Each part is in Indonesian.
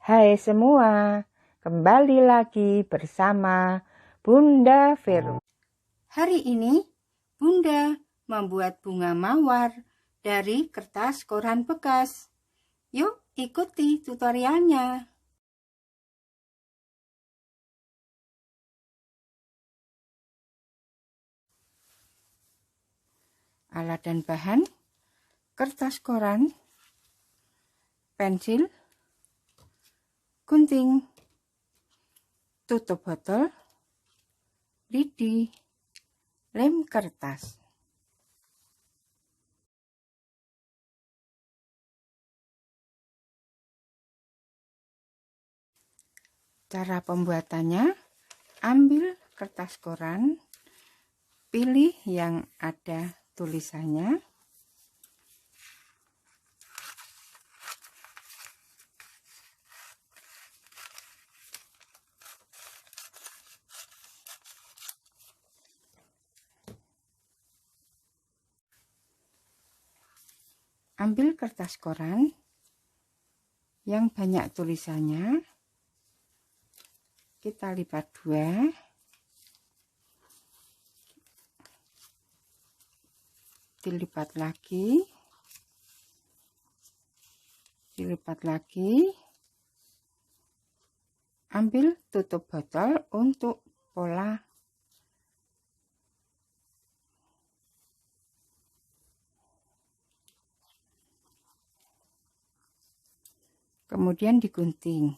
Hai semua, kembali lagi bersama Bunda Vero. Hari ini Bunda membuat bunga mawar dari kertas koran bekas. Yuk ikuti tutorialnya. Alat dan bahan: kertas koran, pensil, gunting, tutup botol, lidi, lem kertas. Cara pembuatannya: ambil kertas koran, pilih yang ada tulisannya. Ambil kertas koran yang banyak tulisannya, kita lipat dua, dilipat lagi, ambil tutup botol untuk pola. Kemudian digunting.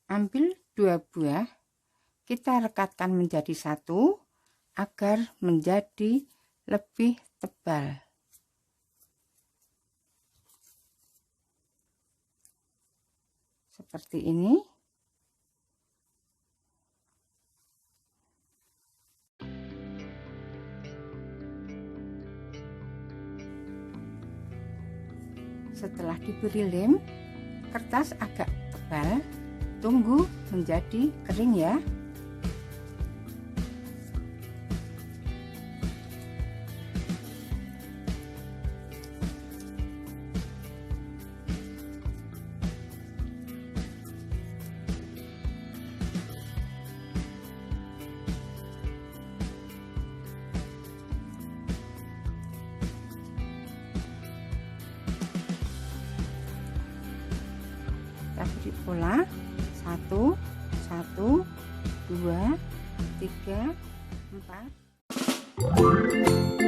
Ambil dua buah, kita rekatkan menjadi satu agar menjadi lebih tebal. Seperti ini. Setelah diberi lem, kertas agak tebal. Tunggu menjadi kering ya. Kita beri pola 1, 1, 2, 3, 4.